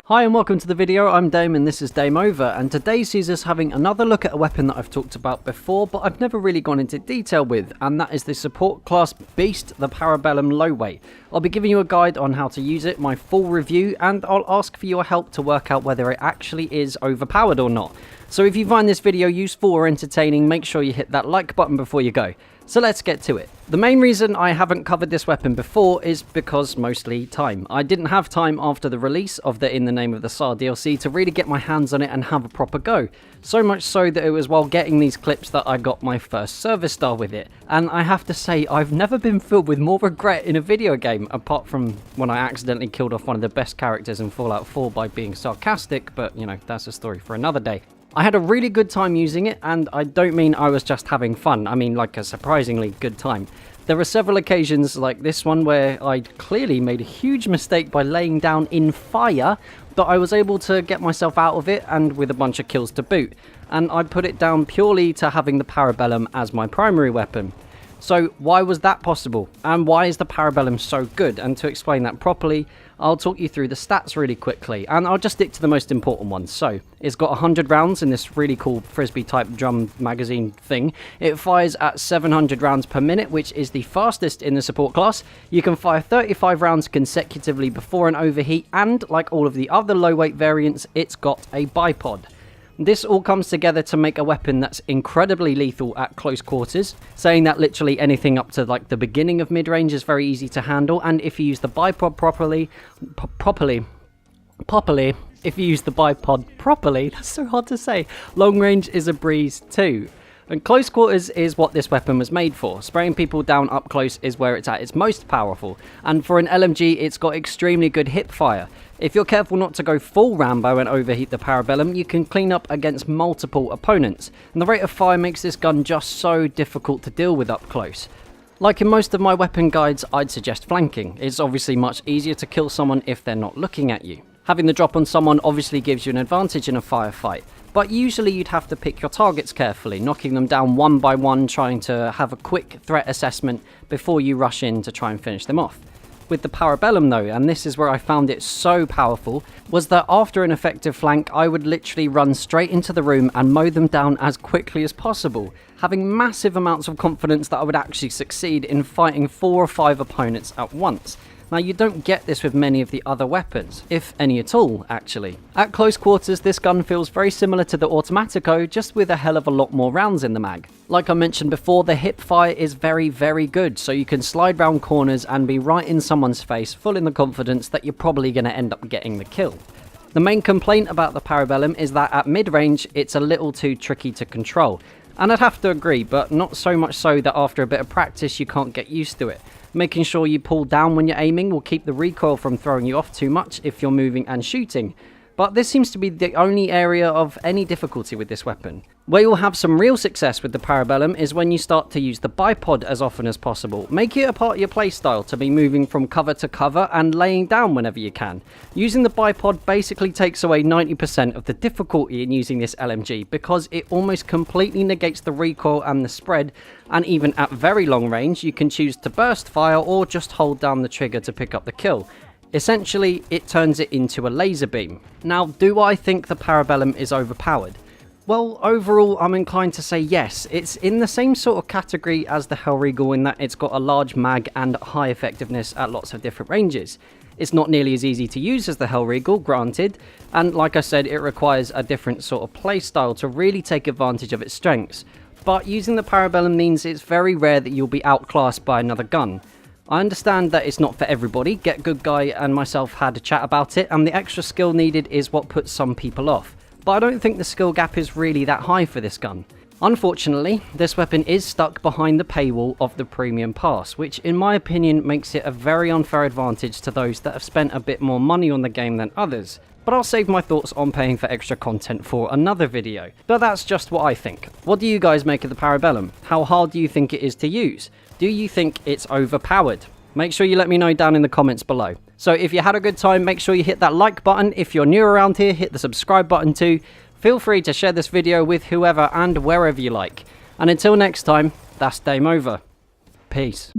Hi and welcome to the video. I'm Dame and this is Dame Over, and today sees us having another look at a weapon that I've talked about before but I've never really gone into detail with, and that is the support class beast, the Parabellum Low Weight. I'll be giving you a guide on how to use it, my full review, and I'll ask for your help to work out whether it actually is overpowered or not. So if you find this video useful or entertaining, make sure you hit that like button before you go. So let's get to it. The main reason I haven't covered this weapon before is because mostly time. I didn't have time after the release of the In the Name of the Tsar DLC to really get my hands on it and have a proper go. So much so that it was while getting these clips that I got my first service star with it. And I have to say, I've never been filled with more regret in a video game, apart from when I accidentally killed off one of the best characters in Fallout 4 by being sarcastic, but you know, that's a story for another day. I had a really good time using it, and I don't mean I was just having fun, I mean like a surprisingly good time. There were several occasions like this one where I clearly made a huge mistake by laying down in fire, but I was able to get myself out of it and with a bunch of kills to boot, and I put it down purely to having the Parabellum as my primary weapon. So why was that possible, and why is the Parabellum so good? And to explain that properly, I'll talk you through the stats really quickly, and I'll just stick to the most important ones. So, it's got 100 rounds in this really cool frisbee type drum magazine thing. It fires at 700 rounds per minute, which is the fastest in the support class. You can fire 35 rounds consecutively before an overheat, and like all of the other low weight variants, it's got a bipod. This all comes together to make a weapon that's incredibly lethal at close quarters, saying that literally anything up to like the beginning of mid-range is very easy to handle, and if you use the bipod properly, that's so hard to say, long range is a breeze too. And close quarters is what this weapon was made for. Spraying people down up close is where it's at its most powerful, and for an LMG it's got extremely good hipfire. If you're careful not to go full Rambo and overheat the Parabellum, you can clean up against multiple opponents, and the rate of fire makes this gun just so difficult to deal with up close. Like in most of my weapon guides, I'd suggest flanking. It's obviously much easier to kill someone if they're not looking at you. Having the drop on someone obviously gives you an advantage in a firefight, but usually you'd have to pick your targets carefully, knocking them down one by one, trying to have a quick threat assessment before you rush in to try and finish them off. With the Parabellum though, and this is where I found it so powerful, was that after an effective flank, I would literally run straight into the room and mow them down as quickly as possible, having massive amounts of confidence that I would actually succeed in fighting 4 or 5 opponents at once. Now you don't get this with many of the other weapons, if any at all actually. At close quarters this gun feels very similar to the Automatico, just with a hell of a lot more rounds in the mag. Like I mentioned before, the hipfire is very good, so you can slide round corners and be right in someone's face, full in the confidence that you're probably going to end up getting the kill. The main complaint about the Parabellum is that at mid-range it's a little too tricky to control. And I'd have to agree, but not so much so that after a bit of practice you can't get used to it. Making sure you pull down when you're aiming will keep the recoil from throwing you off too much if you're moving and shooting. But this seems to be the only area of any difficulty with this weapon. Where you'll have some real success with the Parabellum is when you start to use the bipod as often as possible. Make it a part of your playstyle to be moving from cover to cover and laying down whenever you can. Using the bipod basically takes away 90% of the difficulty in using this LMG, because it almost completely negates the recoil and the spread, and even at very long range you can choose to burst fire or just hold down the trigger to pick up the kill. Essentially, it turns it into a laser beam. Now, do I think the Parabellum is overpowered? Well, overall, I'm inclined to say yes. It's in the same sort of category as the Hellriegel in that it's got a large mag and high effectiveness at lots of different ranges. It's not nearly as easy to use as the Hellriegel, granted, and like I said, it requires a different sort of playstyle to really take advantage of its strengths. But using the Parabellum means it's very rare that you'll be outclassed by another gun. I understand that it's not for everybody. Get Good Guy and myself had a chat about it, and the extra skill needed is what puts some people off. But I don't think the skill gap is really that high for this gun. Unfortunately, this weapon is stuck behind the paywall of the Premium Pass, which in my opinion makes it a very unfair advantage to those that have spent a bit more money on the game than others. But I'll save my thoughts on paying for extra content for another video. But that's just what I think. What do you guys make of the Parabellum? How hard do you think it is to use? Do you think it's overpowered? Make sure you let me know down in the comments below. So if you had a good time, make sure you hit that like button. If you're new around here, hit the subscribe button too. Feel free to share this video with whoever and wherever you like. And until next time, that's Dame Over. Peace.